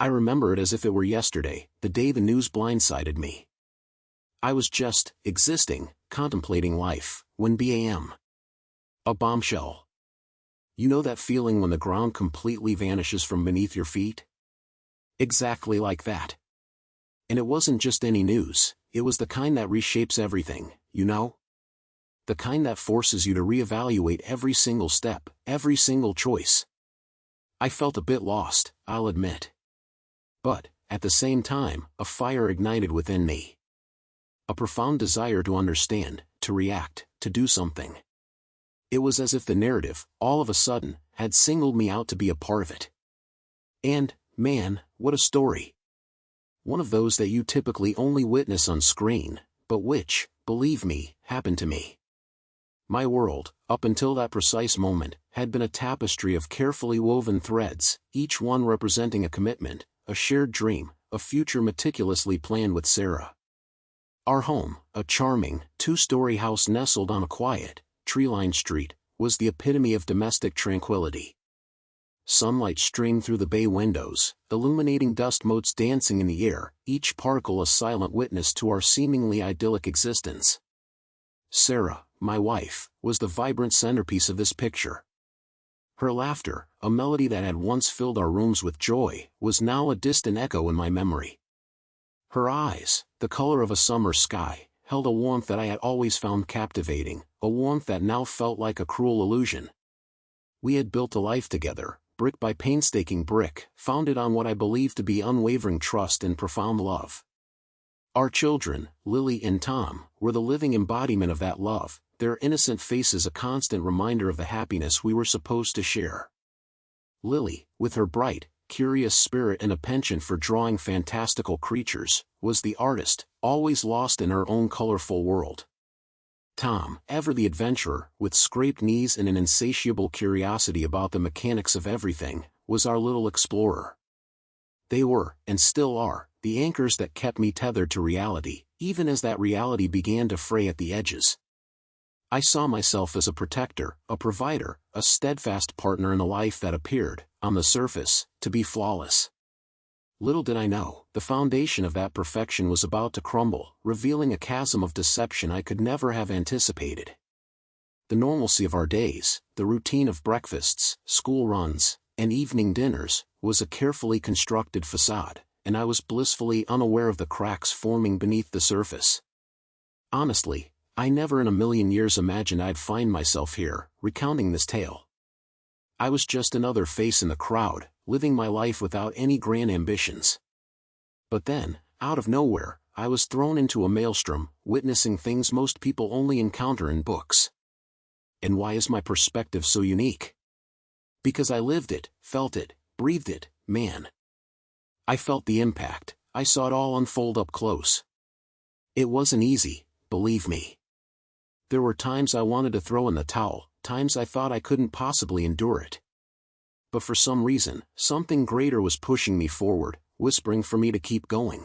I remember it as if it were yesterday, the day the news blindsided me. I was just existing, contemplating life, when bam! A bombshell. You know that feeling when the ground completely vanishes from beneath your feet? Exactly like that. And it wasn't just any news, it was the kind that reshapes everything, you know? The kind that forces you to reevaluate every single step, every single choice. I felt a bit lost, I'll admit. But, at the same time, a fire ignited within me. A profound desire to understand, to react, to do something. It was as if the narrative, all of a sudden, had singled me out to be a part of it. And, man, what a story. One of those that you typically only witness on screen, but which, believe me, happened to me. My world, up until that precise moment, had been a tapestry of carefully woven threads, each one representing a commitment, a shared dream, a future meticulously planned with Sarah. Our home, a charming, two-story house nestled on a quiet, tree-lined street, was the epitome of domestic tranquility. Sunlight streamed through the bay windows, illuminating dust motes dancing in the air, each particle a silent witness to our seemingly idyllic existence. Sarah, my wife, was the vibrant centerpiece of this picture. Her laughter, a melody that had once filled our rooms with joy, was now a distant echo in my memory. Her eyes, the color of a summer sky, held a warmth that I had always found captivating, a warmth that now felt like a cruel illusion. We had built a life together, brick by painstaking brick, founded on what I believed to be unwavering trust and profound love. Our children, Lily and Tom, were the living embodiment of that love, their innocent faces a constant reminder of the happiness we were supposed to share. Lily, with her bright, curious spirit and a penchant for drawing fantastical creatures, was the artist, always lost in her own colorful world. Tom, ever the adventurer, with scraped knees and an insatiable curiosity about the mechanics of everything, was our little explorer. They were, and still are, the anchors that kept me tethered to reality, even as that reality began to fray at the edges. I saw myself as a protector, a provider, a steadfast partner in a life that appeared, on the surface, to be flawless. Little did I know, the foundation of that perfection was about to crumble, revealing a chasm of deception I could never have anticipated. The normalcy of our days, the routine of breakfasts, school runs, and evening dinners, was a carefully constructed facade, and I was blissfully unaware of the cracks forming beneath the surface. Honestly, I never in a million years imagined I'd find myself here, recounting this tale. I was just another face in the crowd, living my life without any grand ambitions. But then, out of nowhere, I was thrown into a maelstrom, witnessing things most people only encounter in books. And why is my perspective so unique? Because I lived it, felt it, breathed it, man. I felt the impact, I saw it all unfold up close. It wasn't easy, believe me. There were times I wanted to throw in the towel, times I thought I couldn't possibly endure it. But for some reason, something greater was pushing me forward, whispering for me to keep going.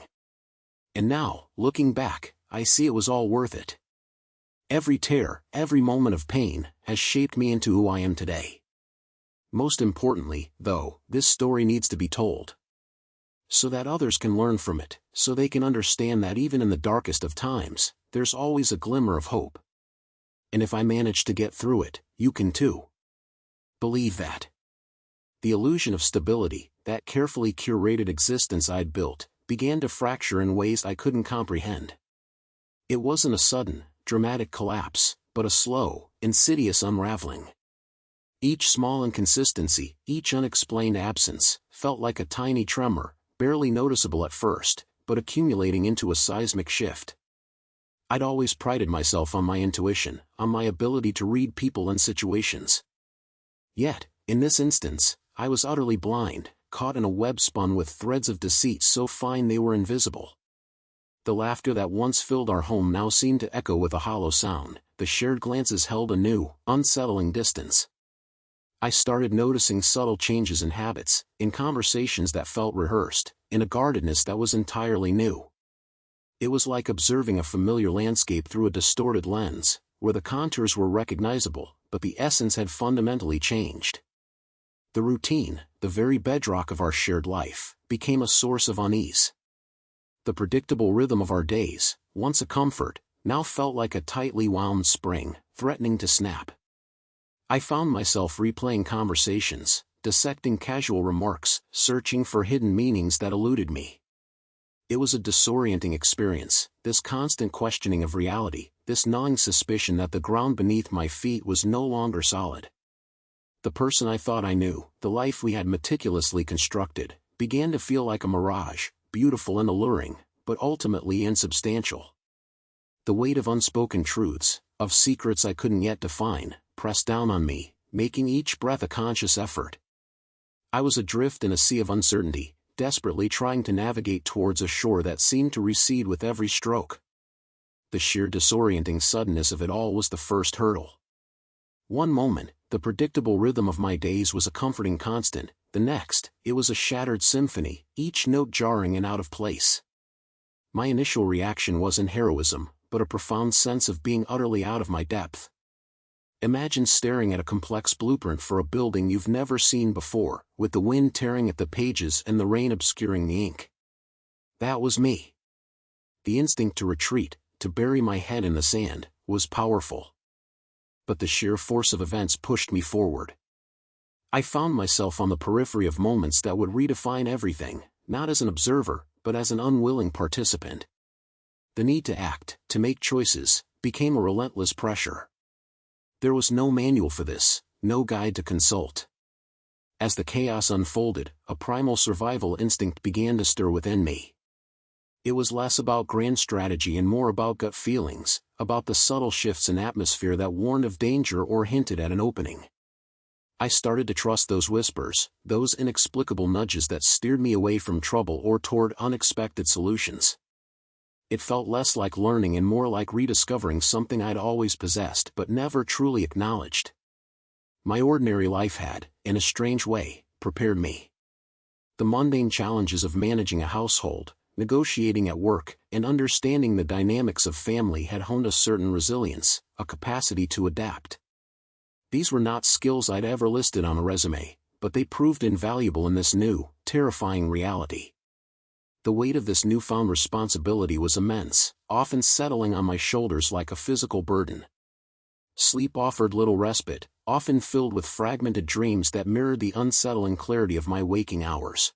And now, looking back, I see it was all worth it. Every tear, every moment of pain, has shaped me into who I am today. Most importantly, though, this story needs to be told. So that others can learn from it, so they can understand that even in the darkest of times, there's always a glimmer of hope. And if I manage to get through it, you can too. Believe that. The illusion of stability, that carefully curated existence I'd built, began to fracture in ways I couldn't comprehend. It wasn't a sudden, dramatic collapse, but a slow, insidious unraveling. Each small inconsistency, each unexplained absence, felt like a tiny tremor, barely noticeable at first, but accumulating into a seismic shift. I'd always prided myself on my intuition, on my ability to read people and situations. Yet, in this instance, I was utterly blind, caught in a web spun with threads of deceit so fine they were invisible. The laughter that once filled our home now seemed to echo with a hollow sound, the shared glances held a new, unsettling distance. I started noticing subtle changes in habits, in conversations that felt rehearsed, in a guardedness that was entirely new. It was like observing a familiar landscape through a distorted lens, where the contours were recognizable, but the essence had fundamentally changed. The routine, the very bedrock of our shared life, became a source of unease. The predictable rhythm of our days, once a comfort, now felt like a tightly wound spring, threatening to snap. I found myself replaying conversations, dissecting casual remarks, searching for hidden meanings that eluded me. It was a disorienting experience, this constant questioning of reality, this gnawing suspicion that the ground beneath my feet was no longer solid. The person I thought I knew, the life we had meticulously constructed, began to feel like a mirage, beautiful and alluring, but ultimately insubstantial. The weight of unspoken truths, of secrets I couldn't yet define, pressed down on me, making each breath a conscious effort. I was adrift in a sea of uncertainty, desperately trying to navigate towards a shore that seemed to recede with every stroke. The sheer disorienting suddenness of it all was the first hurdle. One moment, the predictable rhythm of my days was a comforting constant, the next, it was a shattered symphony, each note jarring and out of place. My initial reaction wasn't heroism, but a profound sense of being utterly out of my depth. Imagine staring at a complex blueprint for a building you've never seen before, with the wind tearing at the pages and the rain obscuring the ink. That was me. The instinct to retreat, to bury my head in the sand, was powerful. But the sheer force of events pushed me forward. I found myself on the periphery of moments that would redefine everything, not as an observer, but as an unwilling participant. The need to act, to make choices, became a relentless pressure. There was no manual for this, no guide to consult. As the chaos unfolded, a primal survival instinct began to stir within me. It was less about grand strategy and more about gut feelings, about the subtle shifts in atmosphere that warned of danger or hinted at an opening. I started to trust those whispers, those inexplicable nudges that steered me away from trouble or toward unexpected solutions. It felt less like learning and more like rediscovering something I'd always possessed but never truly acknowledged. My ordinary life had, in a strange way, prepared me. The mundane challenges of managing a household, negotiating at work, and understanding the dynamics of family had honed a certain resilience, a capacity to adapt. These were not skills I'd ever listed on a resume, but they proved invaluable in this new, terrifying reality. The weight of this newfound responsibility was immense, often settling on my shoulders like a physical burden. Sleep offered little respite, often filled with fragmented dreams that mirrored the unsettling clarity of my waking hours.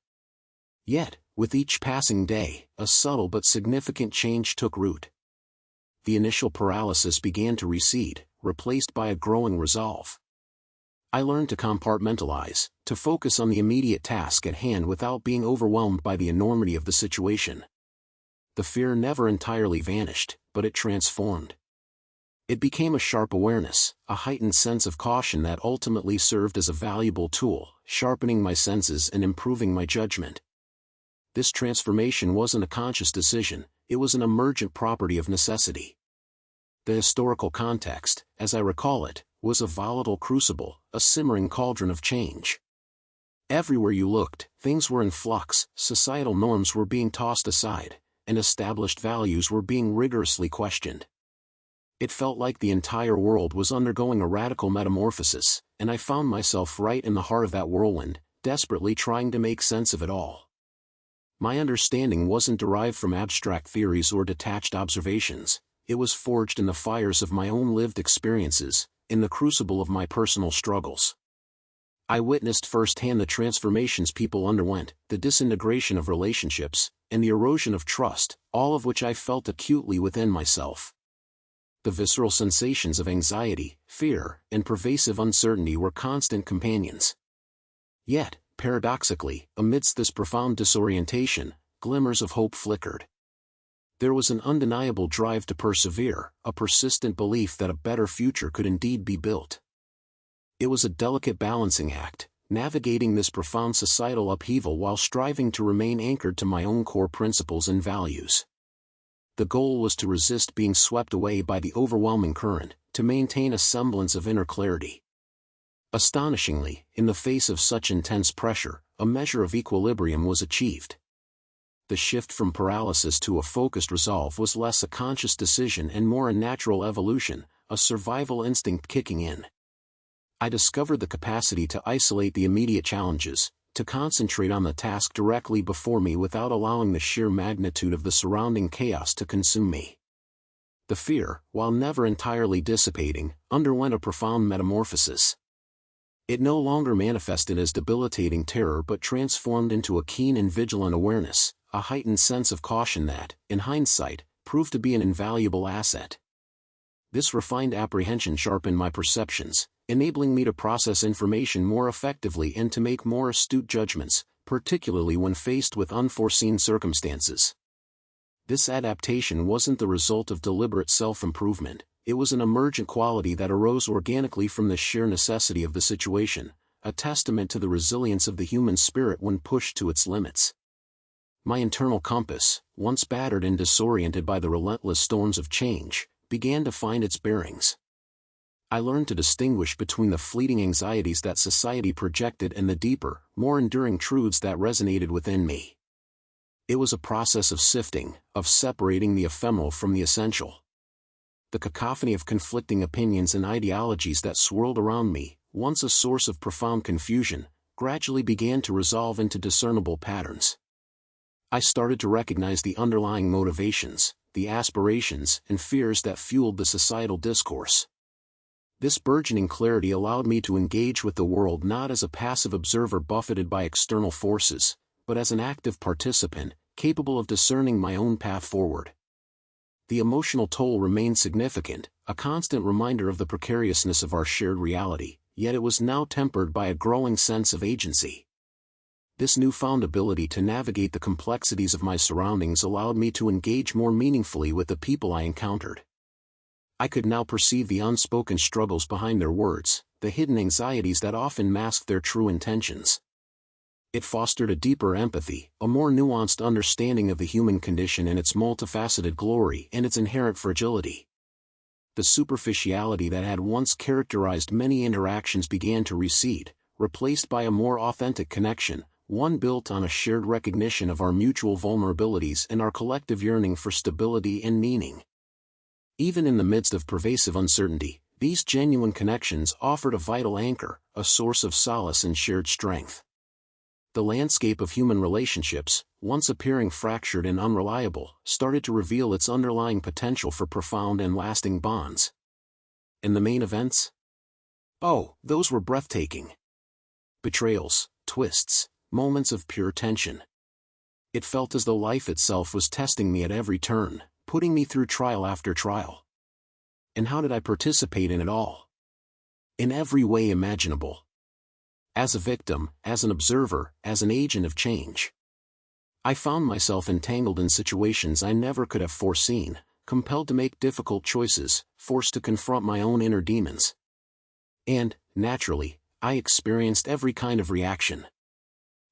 Yet, with each passing day, a subtle but significant change took root. The initial paralysis began to recede, replaced by a growing resolve. I learned to compartmentalize, to focus on the immediate task at hand without being overwhelmed by the enormity of the situation. The fear never entirely vanished, but it transformed. It became a sharp awareness, a heightened sense of caution that ultimately served as a valuable tool, sharpening my senses and improving my judgment. This transformation wasn't a conscious decision, it was an emergent property of necessity. The historical context, as I recall it, was a volatile crucible, a simmering cauldron of change. Everywhere you looked, things were in flux, societal norms were being tossed aside, and established values were being rigorously questioned. It felt like the entire world was undergoing a radical metamorphosis, and I found myself right in the heart of that whirlwind, desperately trying to make sense of it all. My understanding wasn't derived from abstract theories or detached observations, it was forged in the fires of my own lived experiences, in the crucible of my personal struggles. I witnessed firsthand the transformations people underwent, the disintegration of relationships, and the erosion of trust, all of which I felt acutely within myself. The visceral sensations of anxiety, fear, and pervasive uncertainty were constant companions. Yet, paradoxically, amidst this profound disorientation, glimmers of hope flickered. There was an undeniable drive to persevere, a persistent belief that a better future could indeed be built. It was a delicate balancing act, navigating this profound societal upheaval while striving to remain anchored to my own core principles and values. The goal was to resist being swept away by the overwhelming current, to maintain a semblance of inner clarity. Astonishingly, in the face of such intense pressure, a measure of equilibrium was achieved. The shift from paralysis to a focused resolve was less a conscious decision and more a natural evolution, a survival instinct kicking in. I discovered the capacity to isolate the immediate challenges, to concentrate on the task directly before me without allowing the sheer magnitude of the surrounding chaos to consume me. The fear, while never entirely dissipating, underwent a profound metamorphosis. It no longer manifested as debilitating terror but transformed into a keen and vigilant awareness, a heightened sense of caution that, in hindsight, proved to be an invaluable asset. This refined apprehension sharpened my perceptions, enabling me to process information more effectively and to make more astute judgments, particularly when faced with unforeseen circumstances. This adaptation wasn't the result of deliberate self-improvement, it was an emergent quality that arose organically from the sheer necessity of the situation, a testament to the resilience of the human spirit when pushed to its limits. My internal compass, once battered and disoriented by the relentless storms of change, began to find its bearings. I learned to distinguish between the fleeting anxieties that society projected and the deeper, more enduring truths that resonated within me. It was a process of sifting, of separating the ephemeral from the essential. The cacophony of conflicting opinions and ideologies that swirled around me, once a source of profound confusion, gradually began to resolve into discernible patterns. I started to recognize the underlying motivations, the aspirations and fears that fueled the societal discourse. This burgeoning clarity allowed me to engage with the world not as a passive observer buffeted by external forces, but as an active participant, capable of discerning my own path forward. The emotional toll remained significant, a constant reminder of the precariousness of our shared reality, yet it was now tempered by a growing sense of agency. This newfound ability to navigate the complexities of my surroundings allowed me to engage more meaningfully with the people I encountered. I could now perceive the unspoken struggles behind their words, the hidden anxieties that often masked their true intentions. It fostered a deeper empathy, a more nuanced understanding of the human condition and its multifaceted glory and its inherent fragility. The superficiality that had once characterized many interactions began to recede, replaced by a more authentic connection, one built on a shared recognition of our mutual vulnerabilities and our collective yearning for stability and meaning. Even in the midst of pervasive uncertainty, these genuine connections offered a vital anchor, a source of solace and shared strength. The landscape of human relationships, once appearing fractured and unreliable, started to reveal its underlying potential for profound and lasting bonds. And the main events? Oh, those were breathtaking. Betrayals, twists, moments of pure tension. It felt as though life itself was testing me at every turn, putting me through trial after trial. And how did I participate in it all? In every way imaginable. As a victim, as an observer, as an agent of change. I found myself entangled in situations I never could have foreseen, compelled to make difficult choices, forced to confront my own inner demons. And, naturally, I experienced every kind of reaction.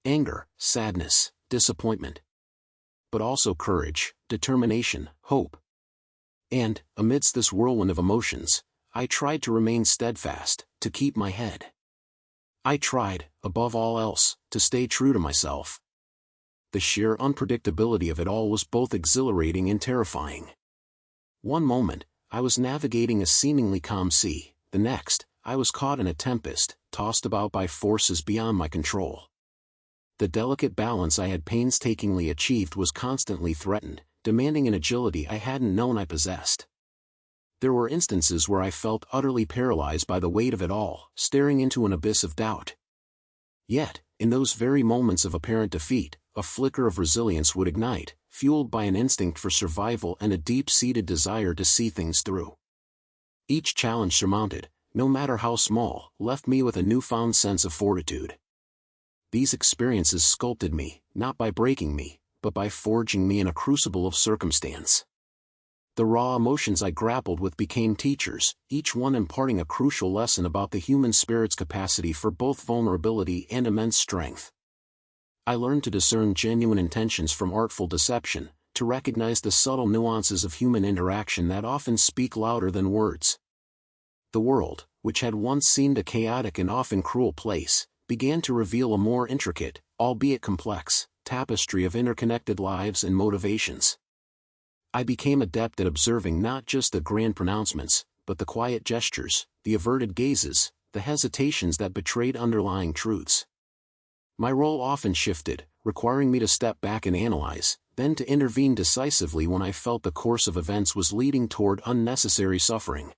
Anger, sadness, disappointment. But also courage, determination, hope. And, amidst this whirlwind of emotions, I tried to remain steadfast, to keep my head. I tried, above all else, to stay true to myself. The sheer unpredictability of it all was both exhilarating and terrifying. One moment, I was navigating a seemingly calm sea, the next, I was caught in a tempest, tossed about by forces beyond my control. The delicate balance I had painstakingly achieved was constantly threatened, demanding an agility I hadn't known I possessed. There were instances where I felt utterly paralyzed by the weight of it all, staring into an abyss of doubt. Yet, in those very moments of apparent defeat, a flicker of resilience would ignite, fueled by an instinct for survival and a deep-seated desire to see things through. Each challenge surmounted, no matter how small, left me with a newfound sense of fortitude. These experiences sculpted me, not by breaking me, but by forging me in a crucible of circumstance. The raw emotions I grappled with became teachers, each one imparting a crucial lesson about the human spirit's capacity for both vulnerability and immense strength. I learned to discern genuine intentions from artful deception, to recognize the subtle nuances of human interaction that often speak louder than words. The world, which had once seemed a chaotic and often cruel place, began to reveal a more intricate, albeit complex, tapestry of interconnected lives and motivations. I became adept at observing not just the grand pronouncements, but the quiet gestures, the averted gazes, the hesitations that betrayed underlying truths. My role often shifted, requiring me to step back and analyze, then to intervene decisively when I felt the course of events was leading toward unnecessary suffering.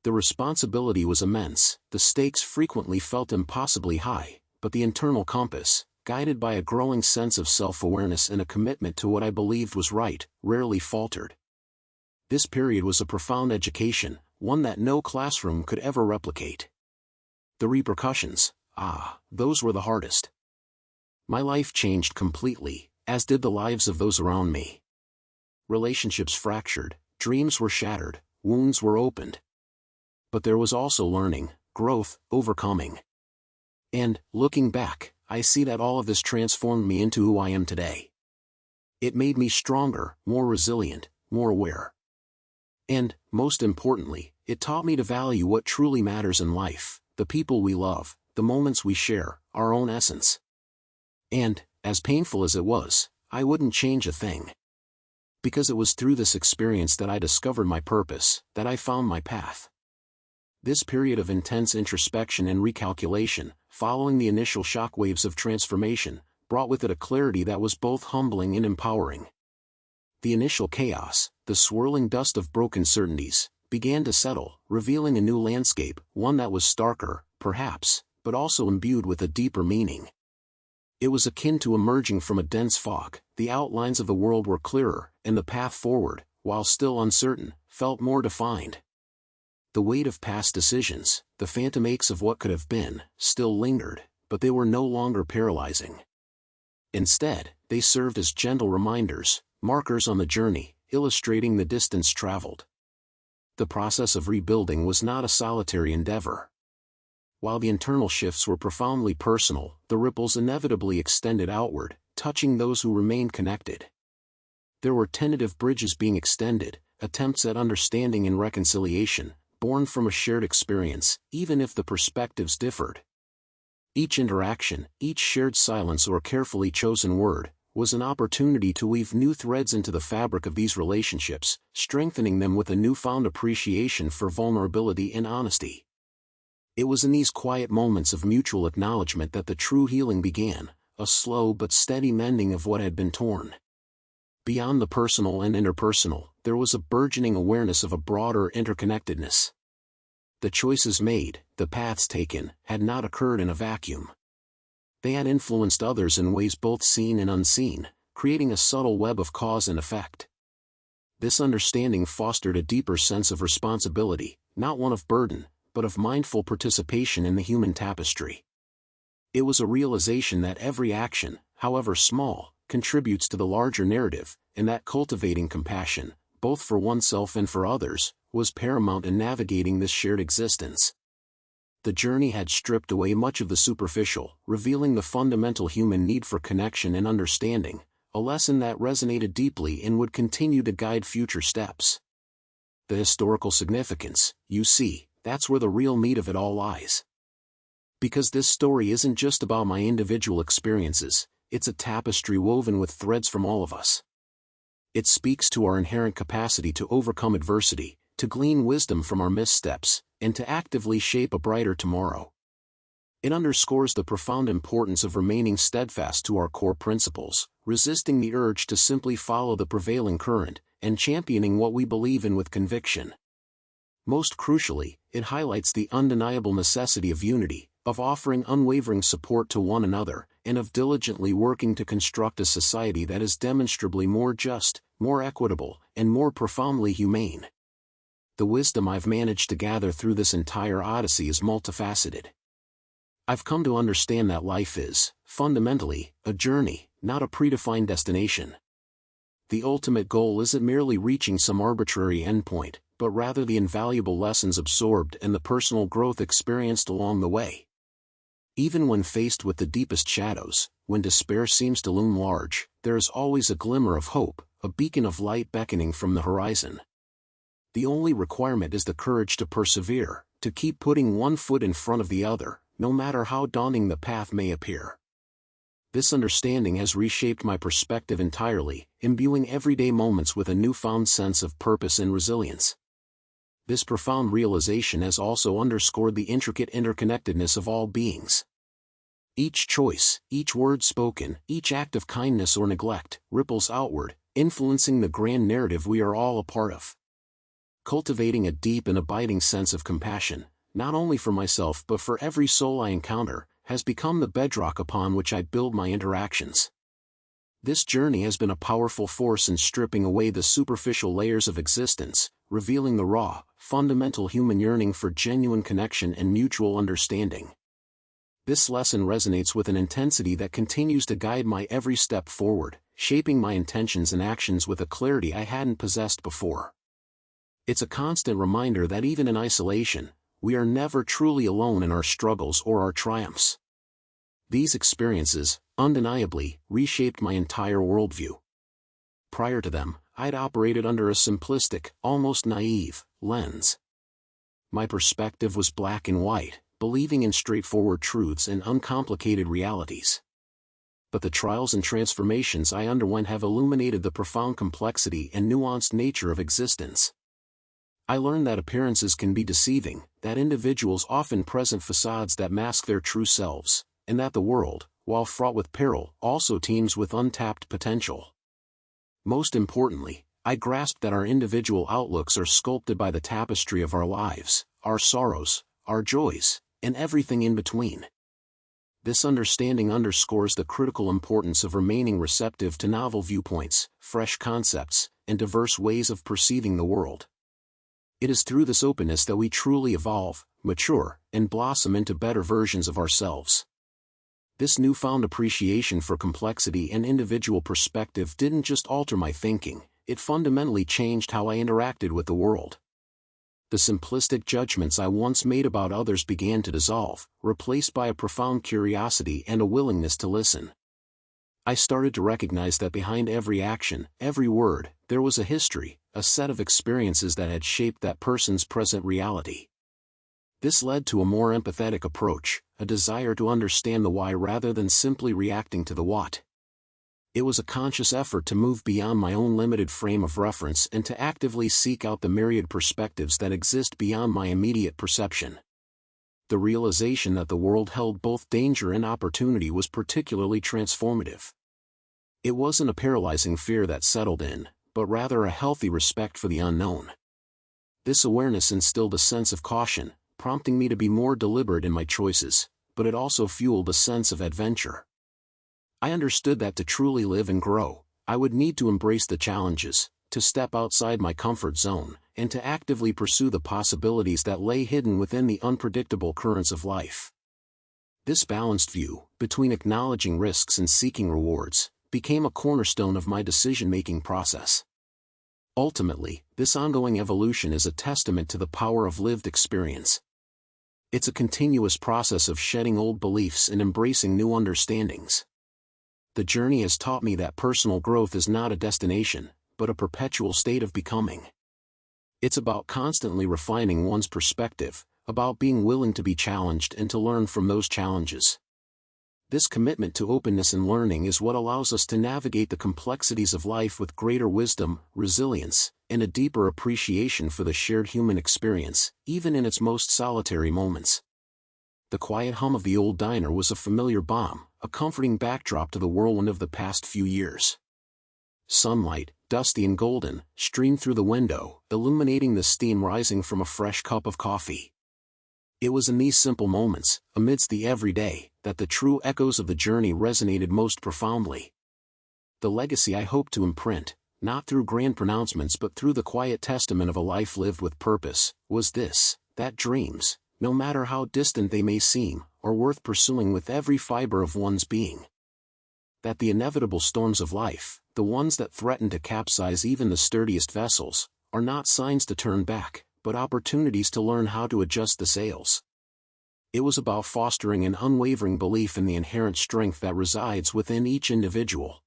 The responsibility was immense, the stakes frequently felt impossibly high, but the internal compass, guided by a growing sense of self-awareness and a commitment to what I believed was right, rarely faltered. This period was a profound education, one that no classroom could ever replicate. The repercussions, those were the hardest. My life changed completely, as did the lives of those around me. Relationships fractured, dreams were shattered, wounds were opened. But there was also learning, growth, overcoming. And, looking back, I see that all of this transformed me into who I am today. It made me stronger, more resilient, more aware. And, most importantly, it taught me to value what truly matters in life, the people we love, the moments we share, our own essence. And, as painful as it was, I wouldn't change a thing. Because it was through this experience that I discovered my purpose, that I found my path. This period of intense introspection and recalculation, following the initial shockwaves of transformation, brought with it a clarity that was both humbling and empowering. The initial chaos, the swirling dust of broken certainties, began to settle, revealing a new landscape, one that was starker, perhaps, but also imbued with a deeper meaning. It was akin to emerging from a dense fog. The outlines of the world were clearer, and the path forward, while still uncertain, felt more defined. The weight of past decisions, the phantom aches of what could have been, still lingered, but they were no longer paralyzing. Instead, they served as gentle reminders, markers on the journey, illustrating the distance traveled. The process of rebuilding was not a solitary endeavor. While the internal shifts were profoundly personal, the ripples inevitably extended outward, touching those who remained connected. There were tentative bridges being extended, attempts at understanding and reconciliation, born from a shared experience, even if the perspectives differed. Each interaction, each shared silence or carefully chosen word, was an opportunity to weave new threads into the fabric of these relationships, strengthening them with a newfound appreciation for vulnerability and honesty. It was in these quiet moments of mutual acknowledgement that the true healing began, a slow but steady mending of what had been torn. Beyond the personal and interpersonal, there was a burgeoning awareness of a broader interconnectedness. The choices made, the paths taken, had not occurred in a vacuum. They had influenced others in ways both seen and unseen, creating a subtle web of cause and effect. This understanding fostered a deeper sense of responsibility, not one of burden, but of mindful participation in the human tapestry. It was a realization that every action, however small, contributes to the larger narrative, and that cultivating compassion, both for oneself and for others, was paramount in navigating this shared existence. The journey had stripped away much of the superficial, revealing the fundamental human need for connection and understanding, a lesson that resonated deeply and would continue to guide future steps. The historical significance, you see, that's where the real meat of it all lies. Because this story isn't just about my individual experiences, it's a tapestry woven with threads from all of us. It speaks to our inherent capacity to overcome adversity, to glean wisdom from our missteps, and to actively shape a brighter tomorrow. It underscores the profound importance of remaining steadfast to our core principles, resisting the urge to simply follow the prevailing current, and championing what we believe in with conviction. Most crucially, it highlights the undeniable necessity of unity, of offering unwavering support to one another, and of diligently working to construct a society that is demonstrably more just, more equitable, and more profoundly humane. The wisdom I've managed to gather through this entire odyssey is multifaceted. I've come to understand that life is, fundamentally, a journey, not a predefined destination. The ultimate goal isn't merely reaching some arbitrary endpoint, but rather the invaluable lessons absorbed and the personal growth experienced along the way. Even when faced with the deepest shadows, when despair seems to loom large, there is always a glimmer of hope, a beacon of light beckoning from the horizon. The only requirement is the courage to persevere, to keep putting one foot in front of the other, no matter how daunting the path may appear. This understanding has reshaped my perspective entirely, imbuing everyday moments with a newfound sense of purpose and resilience. This profound realization has also underscored the intricate interconnectedness of all beings. Each choice, each word spoken, each act of kindness or neglect, ripples outward, influencing the grand narrative we are all a part of. Cultivating a deep and abiding sense of compassion, not only for myself but for every soul I encounter, has become the bedrock upon which I build my interactions. This journey has been a powerful force in stripping away the superficial layers of existence, revealing the raw, fundamental human yearning for genuine connection and mutual understanding. This lesson resonates with an intensity that continues to guide my every step forward, shaping my intentions and actions with a clarity I hadn't possessed before. It's a constant reminder that even in isolation, we are never truly alone in our struggles or our triumphs. These experiences, undeniably, reshaped my entire worldview. Prior to them, I'd operated under a simplistic, almost naive, lens. My perspective was black and white, believing in straightforward truths and uncomplicated realities. But the trials and transformations I underwent have illuminated the profound complexity and nuanced nature of existence. I learned that appearances can be deceiving, that individuals often present facades that mask their true selves, and that the world, while fraught with peril, also teems with untapped potential. Most importantly, I grasped that our individual outlooks are sculpted by the tapestry of our lives, our sorrows, our joys, and everything in between. This understanding underscores the critical importance of remaining receptive to novel viewpoints, fresh concepts, and diverse ways of perceiving the world. It is through this openness that we truly evolve, mature, and blossom into better versions of ourselves. This newfound appreciation for complexity and individual perspective didn't just alter my thinking, it fundamentally changed how I interacted with the world. The simplistic judgments I once made about others began to dissolve, replaced by a profound curiosity and a willingness to listen. I started to recognize that behind every action, every word, there was a history, a set of experiences that had shaped that person's present reality. This led to a more empathetic approach, a desire to understand the why rather than simply reacting to the what. It was a conscious effort to move beyond my own limited frame of reference and to actively seek out the myriad perspectives that exist beyond my immediate perception. The realization that the world held both danger and opportunity was particularly transformative. It wasn't a paralyzing fear that settled in, but rather a healthy respect for the unknown. This awareness instilled a sense of caution, prompting me to be more deliberate in my choices, but it also fueled a sense of adventure. I understood that to truly live and grow, I would need to embrace the challenges, to step outside my comfort zone, and to actively pursue the possibilities that lay hidden within the unpredictable currents of life. This balanced view, between acknowledging risks and seeking rewards, became a cornerstone of my decision-making process. Ultimately, this ongoing evolution is a testament to the power of lived experience. It's a continuous process of shedding old beliefs and embracing new understandings. The journey has taught me that personal growth is not a destination, but a perpetual state of becoming. It's about constantly refining one's perspective, about being willing to be challenged and to learn from those challenges. This commitment to openness and learning is what allows us to navigate the complexities of life with greater wisdom, resilience, and a deeper appreciation for the shared human experience, even in its most solitary moments. The quiet hum of the old diner was a familiar balm, a comforting backdrop to the whirlwind of the past few years. Sunlight, dusty and golden, streamed through the window, illuminating the steam rising from a fresh cup of coffee. It was in these simple moments, amidst the everyday, that the true echoes of the journey resonated most profoundly. The legacy I hope to imprint, not through grand pronouncements but through the quiet testament of a life lived with purpose, was this: that dreams, no matter how distant they may seem, are worth pursuing with every fiber of one's being. That the inevitable storms of life, the ones that threaten to capsize even the sturdiest vessels, are not signs to turn back, but opportunities to learn how to adjust the sails. It was about fostering an unwavering belief in the inherent strength that resides within each individual.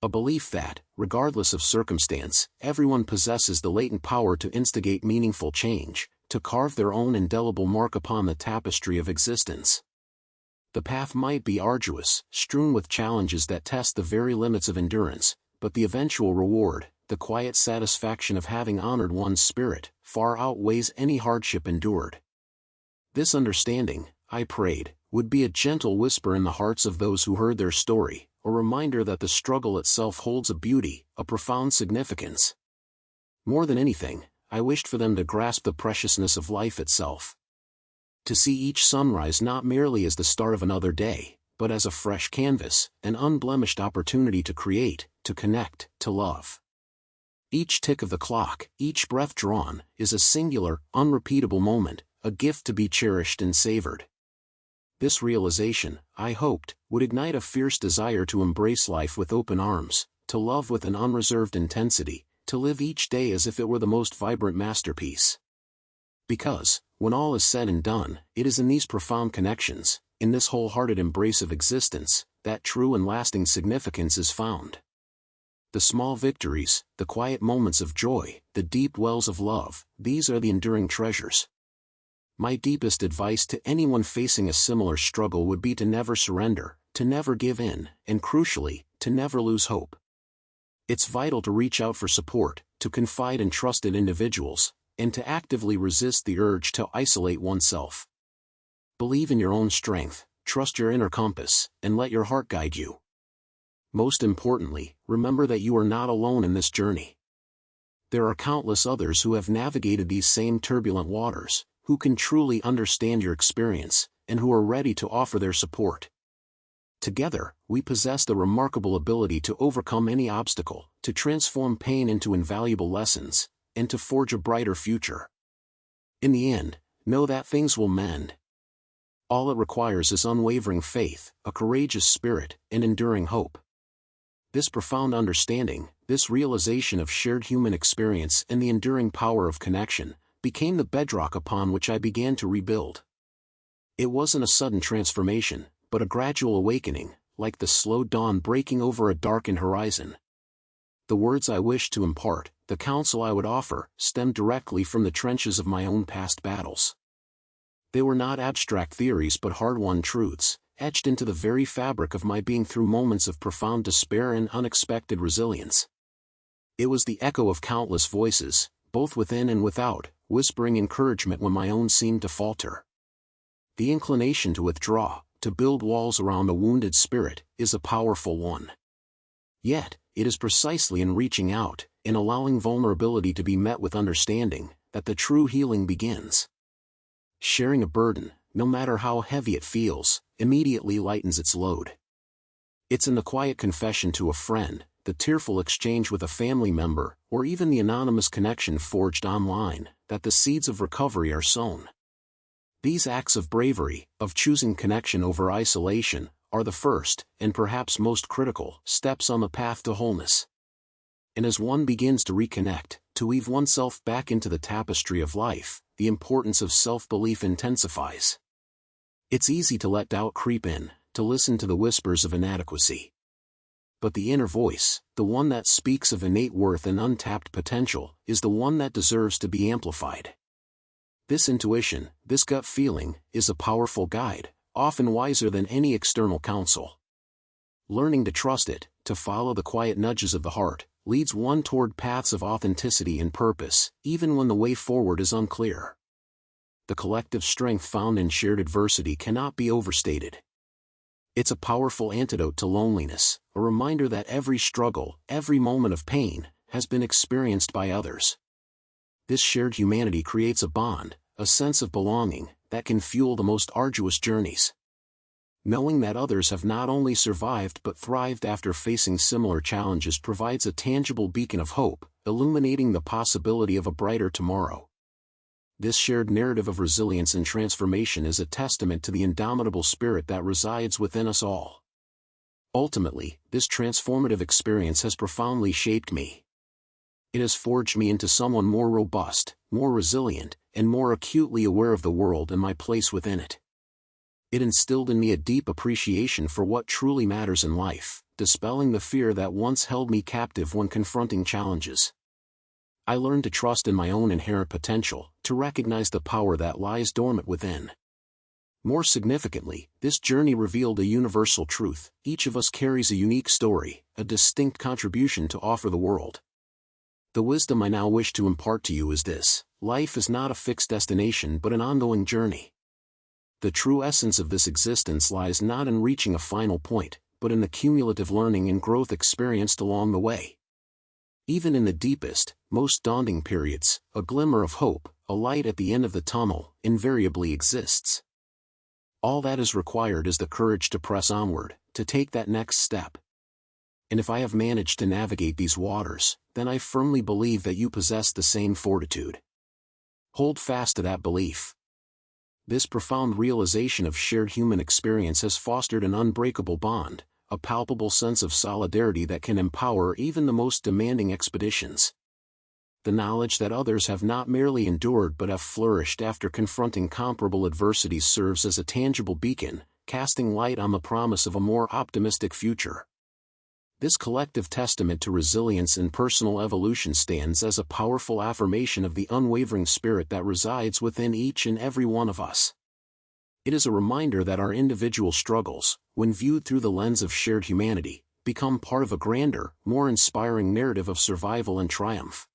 A belief that, regardless of circumstance, everyone possesses the latent power to instigate meaningful change, to carve their own indelible mark upon the tapestry of existence. The path might be arduous, strewn with challenges that test the very limits of endurance, but the eventual reward, the quiet satisfaction of having honored one's spirit, far outweighs any hardship endured. This understanding, I prayed, would be a gentle whisper in the hearts of those who heard their story, a reminder that the struggle itself holds a beauty, a profound significance. More than anything, I wished for them to grasp the preciousness of life itself. To see each sunrise not merely as the start of another day, but as a fresh canvas, an unblemished opportunity to create, to connect, to love. Each tick of the clock, each breath drawn, is a singular, unrepeatable moment, a gift to be cherished and savored. This realization, I hoped, would ignite a fierce desire to embrace life with open arms, to love with an unreserved intensity, to live each day as if it were the most vibrant masterpiece. Because, when all is said and done, it is in these profound connections, in this wholehearted embrace of existence, that true and lasting significance is found. The small victories, the quiet moments of joy, the deep wells of love, these are the enduring treasures. My deepest advice to anyone facing a similar struggle would be to never surrender, to never give in, and crucially, to never lose hope. It's vital to reach out for support, to confide in trusted individuals, and to actively resist the urge to isolate oneself. Believe in your own strength, trust your inner compass, and let your heart guide you. Most importantly, remember that you are not alone in this journey. There are countless others who have navigated these same turbulent waters, who can truly understand your experience, and who are ready to offer their support. Together, we possess the remarkable ability to overcome any obstacle, to transform pain into invaluable lessons, and to forge a brighter future. In the end, know that things will mend. All it requires is unwavering faith, a courageous spirit, and enduring hope. This profound understanding, this realization of shared human experience and the enduring power of connection, became the bedrock upon which I began to rebuild. It wasn't a sudden transformation, but a gradual awakening, like the slow dawn breaking over a darkened horizon. The words I wished to impart, the counsel I would offer, stemmed directly from the trenches of my own past battles. They were not abstract theories but hard-won truths, etched into the very fabric of my being through moments of profound despair and unexpected resilience. It was the echo of countless voices, both within and without, whispering encouragement when my own seemed to falter. The inclination to withdraw, to build walls around a wounded spirit, is a powerful one. Yet, it is precisely in reaching out, in allowing vulnerability to be met with understanding, that the true healing begins. Sharing a burden, no matter how heavy it feels, immediately lightens its load. It's in the quiet confession to a friend, the tearful exchange with a family member, or even the anonymous connection forged online, that the seeds of recovery are sown. These acts of bravery, of choosing connection over isolation, are the first, and perhaps most critical, steps on the path to wholeness. And as one begins to reconnect, to weave oneself back into the tapestry of life, the importance of self-belief intensifies. It's easy to let doubt creep in, to listen to the whispers of inadequacy. But the inner voice, the one that speaks of innate worth and untapped potential, is the one that deserves to be amplified. This intuition, this gut feeling, is a powerful guide, often wiser than any external counsel. Learning to trust it, to follow the quiet nudges of the heart, leads one toward paths of authenticity and purpose, even when the way forward is unclear. The collective strength found in shared adversity cannot be overstated. It's a powerful antidote to loneliness, a reminder that every struggle, every moment of pain, has been experienced by others. This shared humanity creates a bond, a sense of belonging, that can fuel the most arduous journeys. Knowing that others have not only survived but thrived after facing similar challenges provides a tangible beacon of hope, illuminating the possibility of a brighter tomorrow. This shared narrative of resilience and transformation is a testament to the indomitable spirit that resides within us all. Ultimately, this transformative experience has profoundly shaped me. It has forged me into someone more robust, more resilient, and more acutely aware of the world and my place within it. It instilled in me a deep appreciation for what truly matters in life, dispelling the fear that once held me captive when confronting challenges. I learned to trust in my own inherent potential, to recognize the power that lies dormant within. More significantly, this journey revealed a universal truth: each of us carries a unique story, a distinct contribution to offer the world. The wisdom I now wish to impart to you is this: life is not a fixed destination but an ongoing journey. The true essence of this existence lies not in reaching a final point, but in the cumulative learning and growth experienced along the way. Even in the deepest, most daunting periods, a glimmer of hope, a light at the end of the tunnel, invariably exists. All that is required is the courage to press onward, to take that next step. And if I have managed to navigate these waters, then I firmly believe that you possess the same fortitude. Hold fast to that belief. This profound realization of shared human experience has fostered an unbreakable bond, a palpable sense of solidarity that can empower even the most demanding expeditions. The knowledge that others have not merely endured but have flourished after confronting comparable adversities serves as a tangible beacon, casting light on the promise of a more optimistic future. This collective testament to resilience and personal evolution stands as a powerful affirmation of the unwavering spirit that resides within each and every one of us. It is a reminder that our individual struggles, when viewed through the lens of shared humanity, become part of a grander, more inspiring narrative of survival and triumph.